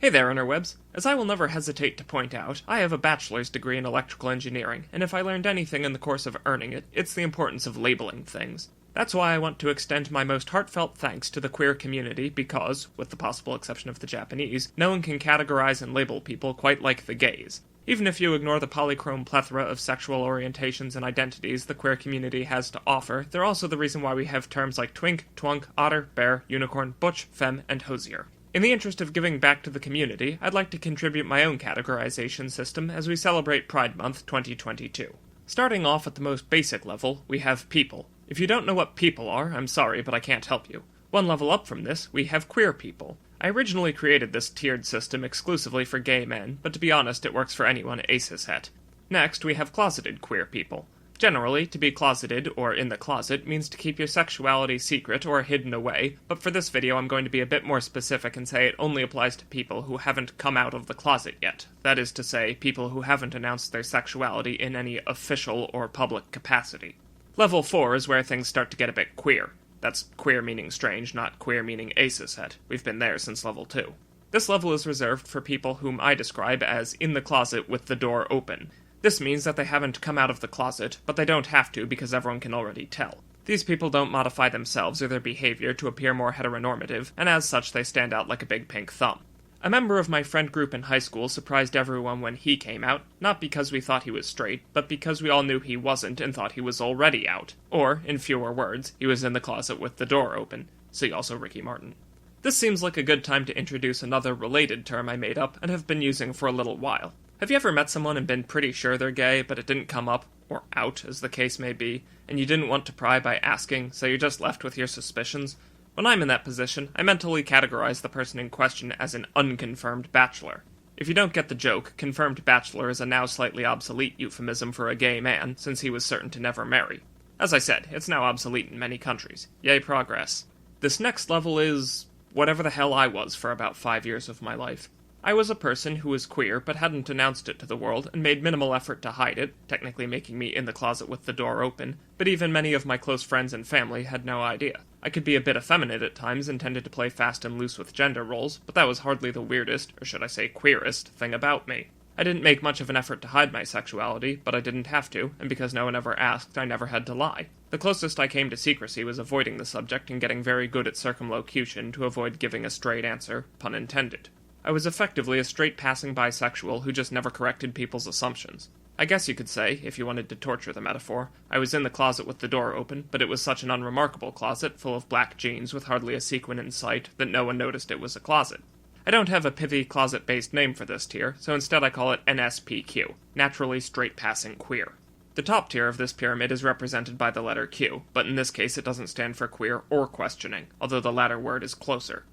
Hey there, interwebs! As I will never hesitate to point out, I have a bachelor's degree in electrical engineering, and if I learned anything in the course of earning it, it's the importance of labeling things. That's why I want to extend my most heartfelt thanks to the queer community because, with the possible exception of the Japanese, no one can categorize and label people quite like the gays. Even if you ignore the polychrome plethora of sexual orientations and identities the queer community has to offer, they're also the reason why we have terms like twink, twunk, otter, bear, unicorn, butch, femme, and hosier. In the interest of giving back to the community, I'd like to contribute my own categorization system as we celebrate Pride Month 2022. Starting off at the most basic level, we have people. If you don't know what people are, I'm sorry, but I can't help you. One level up from this, we have queer people. I originally created this tiered system exclusively for gay men, but to be honest, it works for anyone acishet. Next, we have closeted queer people. Generally, to be closeted, or in the closet, means to keep your sexuality secret or hidden away, but for this video I'm going to be a bit more specific and say it only applies to people who haven't come out of the closet yet. That is to say, people who haven't announced their sexuality in any official or public capacity. Level 4 is where things start to get a bit queer. That's queer meaning strange, not queer meaning acishet. We've been there since level 2. This level is reserved for people whom I describe as in the closet with the door open. This means that they haven't come out of the closet, but they don't have to because everyone can already tell. These people don't modify themselves or their behavior to appear more heteronormative, and as such they stand out like a big pink thumb. A member of my friend group in high school surprised everyone when he came out, not because we thought he was straight, but because we all knew he wasn't and thought he was already out. Or, in fewer words, he was in the closet with the door open. See also Ricky Martin. This seems like a good time to introduce another related term I made up and have been using for a little while. Have you ever met someone and been pretty sure they're gay, but it didn't come up, or out, as the case may be, and you didn't want to pry by asking, so you're just left with your suspicions? When I'm in that position, I mentally categorize the person in question as an unconfirmed bachelor. If you don't get the joke, confirmed bachelor is a now slightly obsolete euphemism for a gay man, since he was certain to never marry. As I said, it's now obsolete in many countries. Yay progress. This next level is whatever the hell I was for about 5 years of my life. I was a person who was queer but hadn't announced it to the world and made minimal effort to hide it, technically making me in the closet with the door open, but even many of my close friends and family had no idea. I could be a bit effeminate at times and tended to play fast and loose with gender roles, but that was hardly the weirdest, or should I say queerest, thing about me. I didn't make much of an effort to hide my sexuality, but I didn't have to, and because no one ever asked, I never had to lie. The closest I came to secrecy was avoiding the subject and getting very good at circumlocution to avoid giving a straight answer, pun intended. I was effectively a straight-passing bisexual who just never corrected people's assumptions. I guess you could say, if you wanted to torture the metaphor, I was in the closet with the door open, but it was such an unremarkable closet, full of black jeans with hardly a sequin in sight, that no one noticed it was a closet. I don't have a pithy closet-based name for this tier, so instead I call it NSPQ, Naturally Straight-Passing Queer. The top tier of this pyramid is represented by the letter Q, but in this case it doesn't stand for queer or questioning, although the latter word is closer.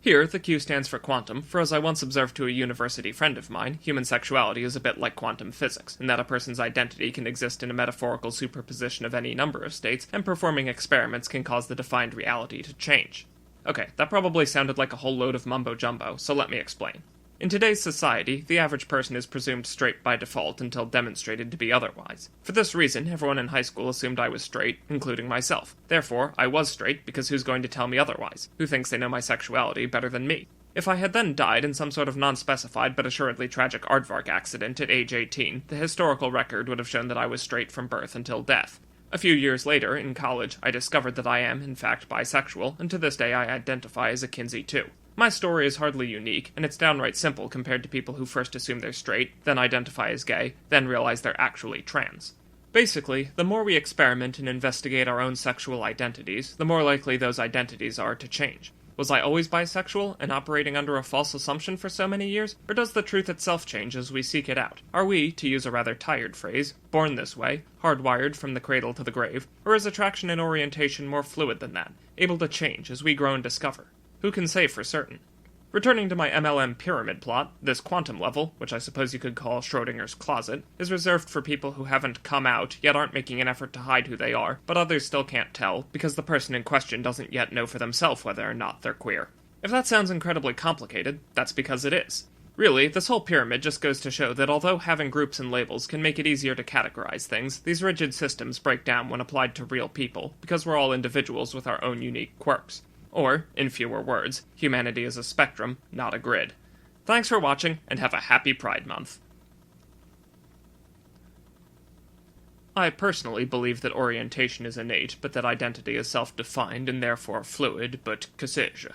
Here, the Q stands for quantum, for as I once observed to a university friend of mine, human sexuality is a bit like quantum physics, in that a person's identity can exist in a metaphorical superposition of any number of states, and performing experiments can cause the defined reality to change. Okay, that probably sounded like a whole load of mumbo-jumbo, so let me explain. In today's society, the average person is presumed straight by default until demonstrated to be otherwise. For this reason, everyone in high school assumed I was straight, including myself. Therefore, I was straight because who's going to tell me otherwise? Who thinks they know my sexuality better than me? If I had then died in some sort of non-specified but assuredly tragic aardvark accident at age 18, the historical record would have shown that I was straight from birth until death. A few years later, in college, I discovered that I am, in fact, bisexual, and to this day I identify as a Kinsey too. My story is hardly unique, and it's downright simple compared to people who first assume they're straight, then identify as gay, then realize they're actually trans. Basically, the more we experiment and investigate our own sexual identities, the more likely those identities are to change. Was I always bisexual, and operating under a false assumption for so many years? Or does the truth itself change as we seek it out? Are we, to use a rather tired phrase, born this way, hardwired from the cradle to the grave? Or is attraction and orientation more fluid than that, able to change as we grow and discover? Who can say for certain? Returning to my MLM pyramid plot, this quantum level, which I suppose you could call Schrödinger's closet, is reserved for people who haven't come out, yet aren't making an effort to hide who they are, but others still can't tell, because the person in question doesn't yet know for themselves whether or not they're queer. If that sounds incredibly complicated, that's because it is. Really, this whole pyramid just goes to show that although having groups and labels can make it easier to categorize things, these rigid systems break down when applied to real people, because we're all individuals with our own unique quirks. Or, in fewer words, humanity is a spectrum, not a grid. Thanks for watching, and have a happy Pride Month. I personally believe that orientation is innate, but that identity is self-defined and therefore fluid, but que sais-je.